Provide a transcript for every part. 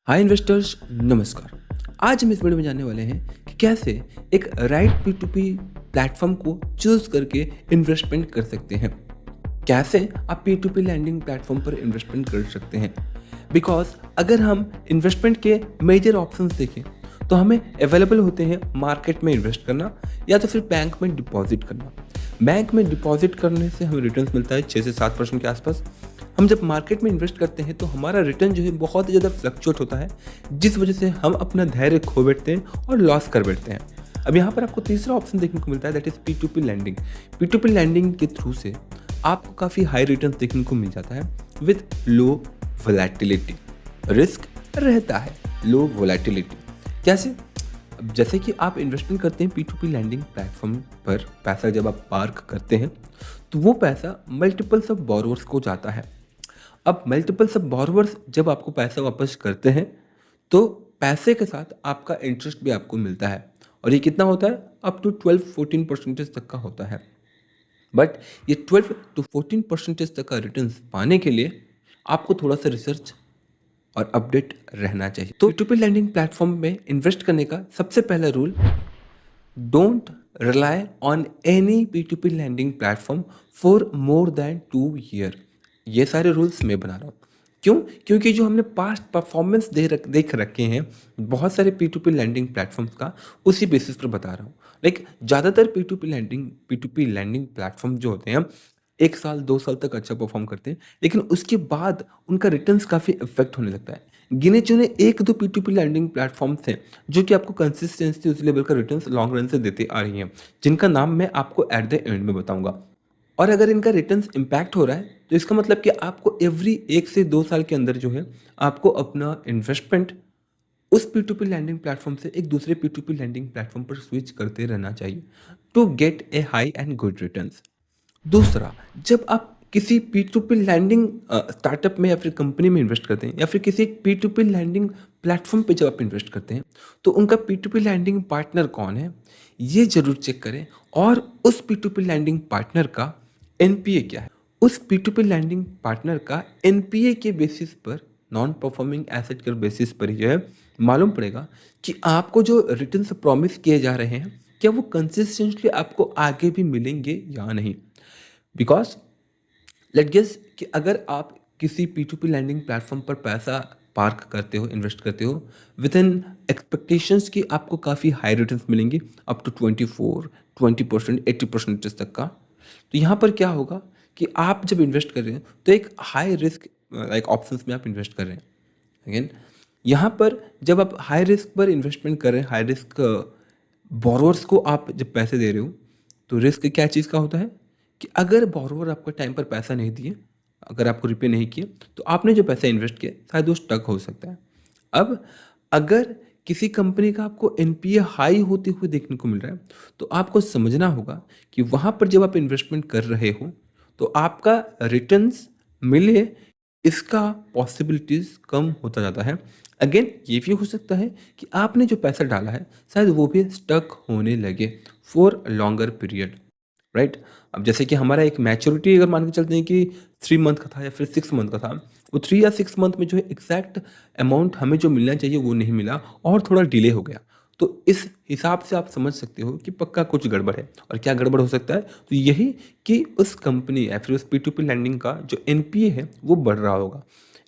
Hi investors, नमस्कार। आज हम इस वीडियो में जानने वाले हैं कि कैसे एक right P to P platform को चूज करके इन्वेस्टमेंट कर सकते हैं। कैसे आप P to P lending platform पर इन्वेस्टमेंट कर सकते हैं। बिकॉज अगर हम इन्वेस्टमेंट के मेजर ऑप्शंस देखें तो हमें अवेलेबल होते हैं मार्केट में इन्वेस्ट करना या तो फिर बैंक में डिपॉजिट करना। बैंक में डिपॉजिट करने से हमें रिटर्न मिलता है 6 से 7% के आसपास। हम जब मार्केट में इन्वेस्ट करते हैं तो हमारा रिटर्न जो है बहुत ही ज़्यादा फ्लक्चुएट होता है, जिस वजह से हम अपना धैर्य खो बैठते हैं और लॉस कर बैठते हैं। अब यहाँ पर आपको तीसरा ऑप्शन देखने को मिलता है, that is P to P lending. P to P lending के थ्रू से आपको काफ़ी हाई रिटर्न देखने को मिल जाता है विद लो वोलेटिलिटी। रिस्क रहता है, लो वोलेटिलिटी। कैसे? अब जैसे कि आप इन्वेस्टमेंट करते हैं P to P lending platform पर, पैसा जब आप पार्क करते हैं तो वो पैसा मल्टीपल्स ऑफ बोरोवर्स को जाता है। अब मल्टीपल्स ऑफ बोरोवर्स जब आपको पैसा वापस करते हैं तो पैसे के साथ आपका इंटरेस्ट भी आपको मिलता है, और ये कितना होता है? अप टू 12-14% तक का होता है। बट ये 12 to 14% तक का रिटर्न पाने के लिए आपको थोड़ा सा रिसर्च और अपडेट रहना चाहिए। तो पी लैंडिंग प्लेटफॉर्म में इन्वेस्ट करने का सबसे पहला rule, don't rely on any P to P lending platform for more than 2 year. ये सारे रूल्स मैं बना रहा हूँ। क्यों? क्योंकि जो हमने पास्ट परफॉर्मेंस देख रखे हैं बहुत सारे P to P lending platforms का, उसी बेसिस पर बता रहा हूँ। लाइक ज़्यादातर P to P lending platform जो होते हैं 1 साल 2 साल तक अच्छा परफॉर्म करते हैं, लेकिन उसके बाद उनका रिटर्न्स काफ़ी इफेक्ट होने लगता है। गिने चुने 1-2 P to P lending platforms हैं जो कि आपको कंसिस्टेंसी उस लेवल का रिटर्न्स लॉन्ग रन से देते आ रही हैं, जिनका नाम मैं आपको एट द एंड में बताऊंगा। और अगर इनका रिटर्न्स इम्पैक्ट हो रहा है तो इसका मतलब कि आपको एवरी 1 से 2 साल के अंदर जो है आपको अपना इन्वेस्टमेंट उस P to P lending platform से एक दूसरे P to P lending platform पर स्विच करते रहना चाहिए to get a high and good returns. दूसरा, जब आप किसी P to P lending startup में या फिर कंपनी में इन्वेस्ट करते हैं या फिर किसी P to P lending platform पे जब आप इन्वेस्ट करते हैं तो उनका P to P lending partner कौन है ये जरूर चेक करें, और उस P to P lending partner का एनपीए क्या है। उस P to P lending partner का एनपीए के बेसिस पर, नॉन परफॉर्मिंग एसेट के बेसिस पर जो है मालूम पड़ेगा कि आपको जो रिटर्न्स प्रॉमिस किए जा रहे हैं क्या वो कंसिस्टेंटली आपको आगे भी मिलेंगे या नहीं। बिकॉज लेट गेस कि अगर आप किसी P to P lending platform पर पैसा पार्क करते हो, इन्वेस्ट करते हो विद इन एक्सपेक्टेशंस कि आपको काफ़ी हाई रिटर्न्स मिलेंगे अप टू 24-20% 80% तक का, तो यहाँ पर क्या होगा कि आप जब इन्वेस्ट कर रहे हैं तो एक हाई रिस्क लाइक ऑप्शंस में आप इन्वेस्ट कर रहे हैं। अगेन यहाँ पर जब आप हाई रिस्क पर इन्वेस्टमेंट कर रहे हैं, हाई रिस्क बोरोवर्स को आप जब पैसे दे रहे हो, तो रिस्क क्या चीज़ का होता है कि अगर बोरोवर आपको टाइम पर पैसा नहीं दिए, अगर आपको रिपे नहीं किए, तो आपने जो पैसा इन्वेस्ट किया शायद वो स्टक हो सकता है। अब अगर किसी कंपनी का आपको एनपीए हाई होते हुए देखने को मिल रहा है तो आपको समझना होगा कि वहाँ पर जब आप इन्वेस्टमेंट कर रहे हो तो आपका रिटर्न्स मिले, इसका पॉसिबिलिटीज़ कम होता जाता है। अगेन ये भी हो सकता है कि आपने जो पैसा डाला है शायद वो भी स्टक होने लगे फॉर लॉन्गर पीरियड, राइट। अब जैसे कि हमारा एक मैच्योरिटी अगर मान के चलते हैं कि 3 मंथ का था या फिर 6 मंथ का था, वो 3 या 6 मंथ में जो है एग्जैक्ट अमाउंट हमें जो मिलना चाहिए वो नहीं मिला और थोड़ा डिले हो गया। तो इस हिसाब से आप समझ सकते हो कि पक्का कुछ गड़बड़ है। और क्या गड़बड़ हो सकता है? तो यही कि उस कंपनी या फिर उस पी टू पी लैंडिंग का जो एनपीए है वो बढ़ रहा होगा।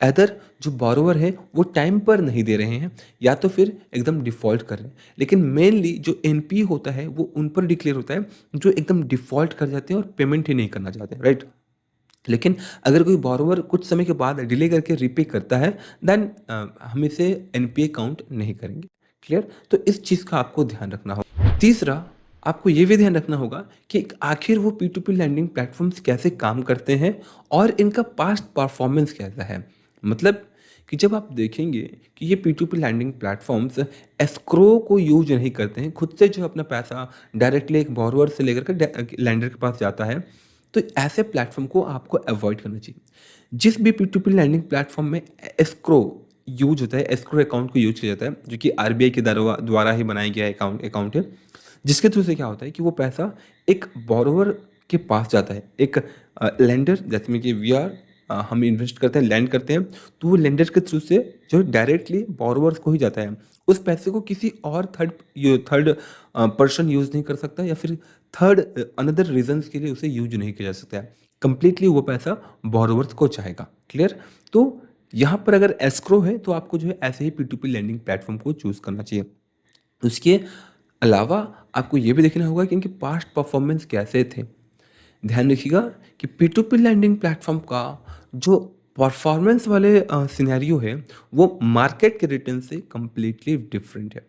अदर जो बोरोवर है वो टाइम पर नहीं दे रहे हैं या तो फिर एकदम डिफ़ॉल्ट कर रहे हैं। लेकिन मेनली जो एनपीए होता है वो उन पर डिक्लेयर होता है जो एकदम डिफ़ॉल्ट कर जाते हैं और पेमेंट ही नहीं करना चाहते, राइट। लेकिन अगर कोई बोरोवर कुछ समय के बाद डिले करके रीपे करता है देन हम इसे एनपीए काउंट नहीं करेंगे। क्लियर? तो इस चीज़ का आपको ध्यान रखना होगा। तीसरा, आपको ये भी ध्यान रखना होगा कि आखिर वो P to P lending platforms कैसे काम करते हैं और इनका पास्ट परफॉर्मेंस कैसा है। मतलब कि जब आप देखेंगे कि ये P to P lending platforms escrow को यूज नहीं करते हैं, खुद से जो अपना पैसा डायरेक्टली एक बोरोवर से लेकर के लैंडर के पास जाता है, तो ऐसे प्लेटफॉर्म को आपको अवॉइड करना चाहिए। जिस भी P to P lending platform में एस्क्रो यूज होता है, एस्क्रो अकाउंट को यूज किया जाता है, जो कि आरबीआई के द्वारा ही बनाया गया अकाउंट है, जिसके थ्रू से क्या होता है कि वो पैसा एक बोरोवर के पास जाता है, एक लेंडर जैसे में कि वी आर हम इन्वेस्ट करते हैं, लैंड करते हैं, तो वो लेंडर के थ्रू से जो डायरेक्टली बोरोवर्स को ही जाता है। उस पैसे को किसी और थर्ड पर्सन यूज़ नहीं कर सकता, या फिर थर्ड अनदर रीजंस के लिए उसे यूज नहीं किया जा सकता है। कंप्लीटली वो पैसा बोरोवर्स को जाएगा। क्लियर? तो यहाँ पर अगर एस्क्रो है तो आपको जो है ऐसे ही P2P लैंडिंग प्लेटफॉर्म को चूज़ करना चाहिए। उसके अलावा आपको ये भी देखना होगा कि इनके पास्ट परफॉर्मेंस कैसे थे। ध्यान रखिएगा कि P2P लैंडिंग प्लेटफॉर्म का जो परफॉर्मेंस वाले सिनेरियो है, वो मार्केट के रिटर्न से कंप्लीटली डिफरेंट है।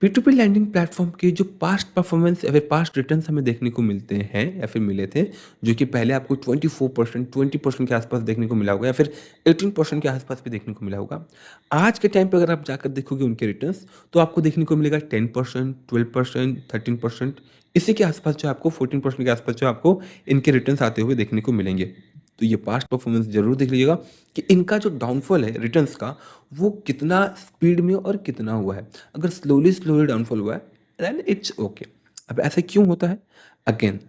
P2P लैंडिंग प्लेटफॉर्म के जो पास्ट परफॉर्मेंस या फिर पास्ट रिटर्न्स हमें देखने को मिलते हैं या फिर मिले थे, जो कि पहले आपको 24%, 20% के आसपास देखने को मिला होगा, या फिर 18% के आसपास भी देखने को मिला होगा। आज के टाइम पे अगर आप जाकर देखोगे उनके रिटर्न्स, तो आपको देखने को मिलेगा 10%, 12%, 13%, इसी के आसपास जो आपको 14% के आसपास जो आपको इनके रिटर्न्स आते हुए देखने को मिलेंगे। तो ये पास्ट परफॉर्मेंस ज़रूर देख लीजिएगा कि इनका जो डाउनफॉल है रिटर्न्स का, वो कितना स्पीड में और कितना हुआ है। अगर स्लोली स्लोली डाउनफॉल हुआ है, देन इट्स ओके। अब ऐसा क्यों होता है? अगेन,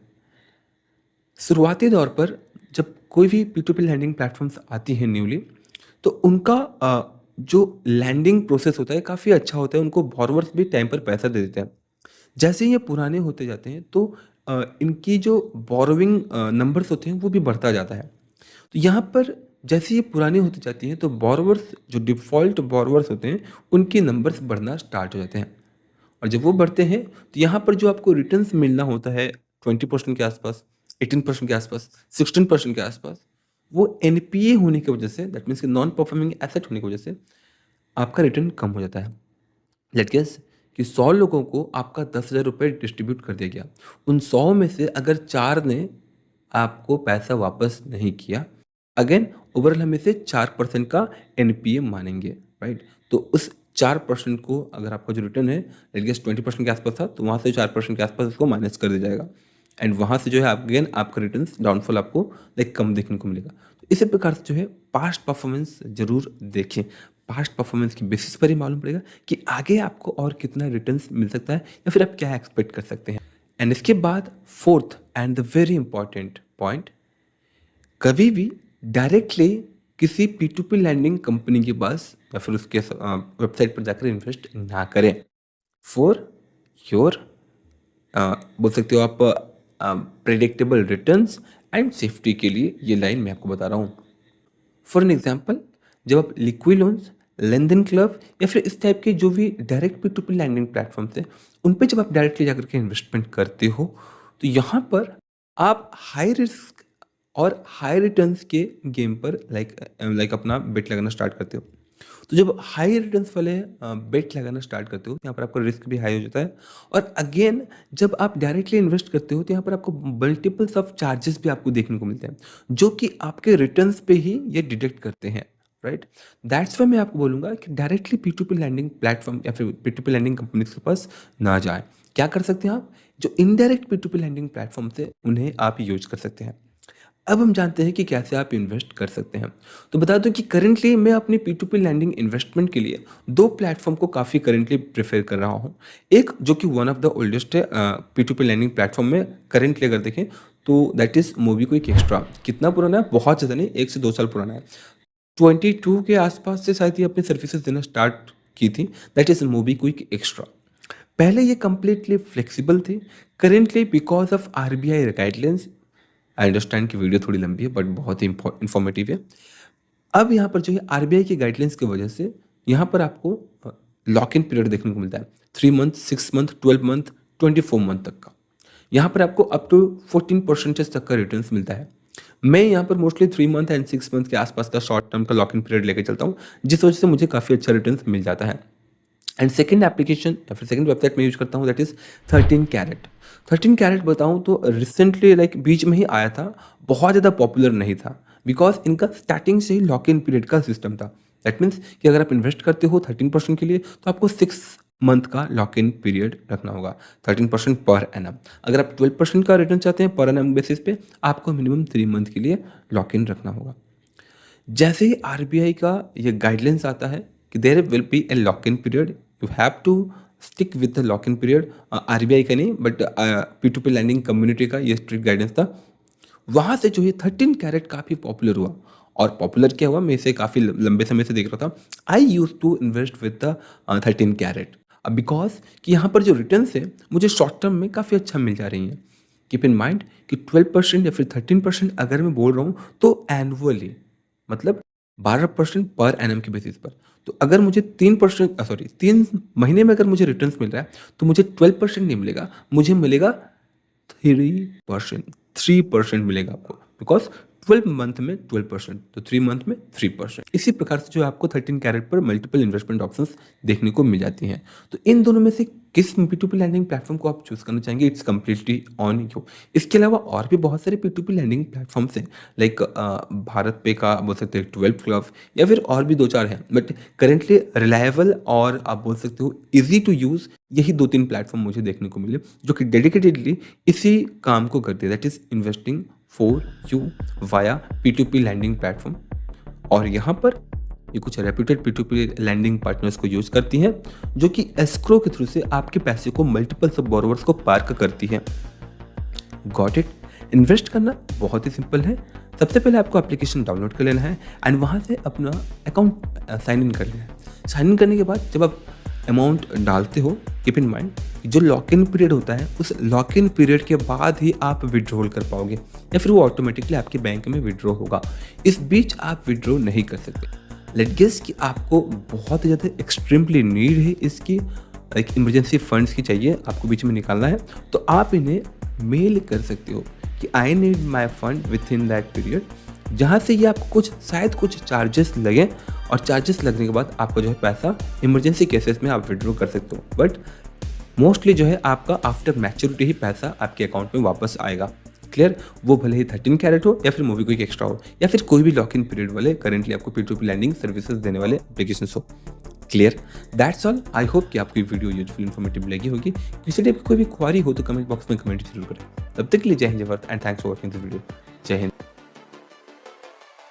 शुरुआती दौर पर जब कोई भी P2P लैंडिंग प्लेटफॉर्म्स आती हैं न्यूली, तो उनका जो लैंडिंग प्रोसेस होता है काफ़ी अच्छा होता है, उनको बोरोवर्स भी टाइम पर पैसा दे देते हैं। जैसे ही ये पुराने होते जाते हैं, तो इनकी जो बोरोविंग नंबर्स होते हैं वो भी बढ़ता जाता है। तो यहाँ पर जैसे ये पुरानी होती जाती हैं, तो बोरोवर्स जो डिफ़ॉल्ट बोरोवर्स होते हैं, उनके नंबर्स बढ़ना स्टार्ट हो जाते हैं, और जब वो बढ़ते हैं तो यहाँ पर जो आपको रिटर्न्स मिलना होता है 20% के आसपास, 18% के आसपास, 16% के आसपास, वो एनपीए होने की वजह से, दैट मीन्स कि नॉन परफॉर्मिंग एसेट होने की वजह से आपका रिटर्न कम हो जाता है। लेट्स गेस कि 100 लोगों को आपका 10,000 रुपये डिस्ट्रीब्यूट कर दिया गया। उन 100 में से अगर 4 ने आपको पैसा वापस नहीं किया, अगेन ओवरऑल हम इसे 4% का एनपीए मानेंगे, राइट? तो उस 4% को, अगर आपका जो रिटर्न है लेट्स गेस 20% के आसपास था, तो वहाँ से 4% के आसपास उसको माइनस कर दिया जाएगा, एंड वहाँ से जो है अगेन आपका रिटर्न डाउनफॉल आपको लाइक कम देखने को मिलेगा। तो इसी प्रकार से जो है पास्ट परफॉर्मेंस ज़रूर देखें। पास्ट परफॉर्मेंस की बेसिस पर ही मालूम पड़ेगा कि आगे आपको और कितना रिटर्न्स मिल सकता है, या फिर आप क्या एक्सपेक्ट कर सकते हैं। एंड इसके बाद fourth and the very important point, कभी भी डायरेक्टली किसी P2P लैंडिंग कंपनी के पास या फिर उसके वेबसाइट पर जाकर इन्वेस्ट ना करें। फॉर योर बोल सकते हो आप प्रेडिक्टेबल रिटर्न्स एंड सेफ्टी के लिए ये लाइन मैं आपको बता रहा हूँ। फॉर एन एग्जाम्पल, जब आप लिक्विड लोन्स, लेनदेन क्लब या फिर इस टाइप के जो भी डायरेक्ट P2P लैंडिंग प्लेटफॉर्म थे, उन पे जब आप डायरेक्टली जाकर के इन्वेस्टमेंट करते हो, तो यहाँ पर आप हाई रिस्क और हाई रिटर्न्स के गेम पर लाइक अपना बेट लगाना स्टार्ट करते हो। तो जब हाई रिटर्न्स वाले बेट लगाना स्टार्ट करते हो, यहाँ पर आपका रिस्क भी हाई हो जाता है, और अगेन जब आप डायरेक्टली इन्वेस्ट करते हो, तो यहाँ पर आपको मल्टीपल्स ऑफ चार्जेस भी आपको देखने को मिलते हैं, जो कि आपके रिटर्न्स पे ही ये डिडक्ट करते हैं, राइट? दैट्स वाई मैं आपको बोलूँगा कि डायरेक्टली P2P लैंडिंग प्लेटफॉर्म या फिर P2P लैंडिंग कंपनी के पास ना जाए। क्या कर सकते हैं आप? जो इनडायरेक्ट P2P लैंडिंग प्लेटफॉर्म से उन्हें आप यूज कर सकते हैं। अब हम जानते हैं कि कैसे आप इन्वेस्ट कर सकते हैं। तो बता दूं कि करंटली मैं अपनी P2P लैंडिंग इन्वेस्टमेंट के लिए 2 प्लेटफॉर्म को काफ़ी करंटली प्रेफर कर रहा हूं। एक जो कि वन ऑफ द ओल्डेस्ट है P2P लैंडिंग प्लेटफॉर्म में करंटली अगर देखें, तो दैट इज़ मोबीक्विक एक्स्ट्रा। कितना पुराना है? बहुत ज़्यादा नहीं, 1 से 2 साल पुराना है। 22 के आसपास से शायद ये अपनी सर्विसेज देना स्टार्ट की थी, दैट इज़ मोबीक्विक एक्स्ट्रा। पहले ये कंप्लीटली फ्लेक्सिबल थी। Currently because of RBI guidelines, I understand कि वीडियो थोड़ी लंबी है बट बहुत ही इंफॉर्मेटिव है। अब यहाँ पर जो है आरबीआई की गाइडलाइंस की वजह से यहाँ पर आपको लॉक इन पीरियड देखने को मिलता है, 3 मंथ, 6 मंथ, 12 मंथ, 24 मंथ तक का। यहाँ पर आपको अप टू 14% तक का रिटर्न्स मिलता है। मैं यहाँ पर मोस्टली 3 मंथ एंड 6 मंथ के आसपास का शॉर्ट टर्म का लॉक इन पीरियड लेकर चलता हूँ, जिस वजह से मुझे काफ़ी अच्छा रिटर्न्स मिल जाता है। एंड सेकंड एप्लीकेशन या फिर सेकंड वेबसाइट में यूज करता हूँ, दैट इज़ 13 कैरेट। 13 कैरेट बताऊँ तो रिसेंटली लाइक बीच में ही आया था, बहुत ज़्यादा पॉपुलर नहीं था, बिकॉज इनका स्टार्टिंग से ही लॉक इन पीरियड का सिस्टम था। दैट मीन्स कि अगर आप इन्वेस्ट करते हो 13% के लिए, तो आपको 6 मंथ का लॉक इन पीरियड रखना होगा, 13% पर एनम। अगर आप 12% का रिटर्न चाहते हैं पर एनम बेसिस पे, आपको मिनिमम 3 मंथ के लिए लॉक इन रखना होगा। जैसे ही आरबीआई का ये गाइडलाइंस आता है कि there will be a lock in period, you have to stick with the lock in period. RBI का नहीं बट P2P लैंडिंग कम्युनिटी का ये स्ट्रिक्ट गाइडेंस था। वहाँ से जो है 13 कैरेट काफ़ी पॉपुलर हुआ। और पॉपुलर क्या हुआ, मैं इसे काफ़ी लंबे समय से देख रहा था। I use to invest with the 13 carat because कि यहाँ पर जो रिटर्न्स है मुझे शॉर्ट टर्म में काफ़ी अच्छा मिल जा रही हैं। कीप इन माइंड कि 12% या फिर 13% अगर मैं बोल रहा हूँ तो एनुअली, मतलब 12% पर एनम के बेसिस पर। तो अगर मुझे 3% 3 महीने में अगर मुझे रिटर्न्स मिल रहा है तो मुझे 12% नहीं मिलेगा, मुझे मिलेगा 3%, 3% मिलेगा आपको, बिकॉज 12 मंथ में 12%, तो 3 मंथ में 3%। इसी प्रकार से जो आपको 13 कैरेट पर मल्टीपल इन्वेस्टमेंट ऑप्शंस देखने को मिल जाती हैं। तो इन दोनों में से किस P2P लैंडिंग प्लेटफॉर्म को आप चूज करना चाहेंगे, इट्स कम्प्लीटली ऑन यू। इसके अलावा और भी बहुत सारे P2P लैंडिंग प्लेटफॉर्म्स हैं, लाइक भारत पे का बोल सकते हैं 12 क्लब, या फिर और भी 2-4 हैं, बट करेंटली रिलायबल और आप बोल सकते हो ईजी टू यूज़ यही 2-3 प्लेटफॉर्म मुझे देखने को मिले जो कि डेडिकेटेडली इसी काम को करते हैं, that is investing for you via P2P lending platform. और यहाँ पर ये कुछ रेप्यूटेड P2P लैंडिंग पार्टनर्स को यूज करती हैं जो कि एस्क्रो के थ्रू से आपके पैसे को मल्टीपल सब बोरोवर्स को पार्क करती हैं। Got it. इन्वेस्ट करना बहुत ही सिंपल है। सबसे पहले आपको एप्लीकेशन डाउनलोड कर लेना है एंड वहाँ से अपना अकाउंट साइन इन कर लेना है। साइन इन करने के बाद जब आप अमाउंट डालते हो, कीप इन माइंड जो लॉक इन पीरियड होता है उस लॉक इन पीरियड के बाद ही आप विड्रॉल कर पाओगे, या फिर वो ऑटोमेटिकली आपके बैंक में विड्रॉ होगा। इस बीच आप विड्रॉ नहीं कर सकते। लेट गेस कि आपको बहुत ही ज़्यादा एक्सट्रीमली नीड है इसकी, एक इमरजेंसी फंड्स की चाहिए, आपको बीच में निकालना है, तो आप इन्हें मेल कर सकते हो कि I need my fund with in that period, जहाँ से ये आपको शायद कुछ चार्जेस लगे, और चार्जेस लगने के बाद आपका जो है पैसा इमरजेंसी केसेस में आप विड्रॉ कर सकते हो। बट मोस्टली जो है आपका आफ्टर मैच्योरिटी ही पैसा आपके अकाउंट में वापस आएगा। क्लियर। वो भले ही 13 कैरेट हो या फिर मूवी कोई एक्स्ट्रा हो या फिर कोई भी लॉक इन पीरियड वाले करेंटली आपको P2P लैंडिंग सर्विसेज देने वाले एप्लीकेशन हो। Clear. That's all. I hope कि आपको वीडियो यूजफुल इन्फॉर्मेटिव लगी होगी। किसी टाइप की कोई भी क्वारी हो तो कमेंट बॉक्स में कमेंट जरूर करें। तब तक के लिए जय हिंद, जय Bharat and thanks for watching this video. जय हिंद।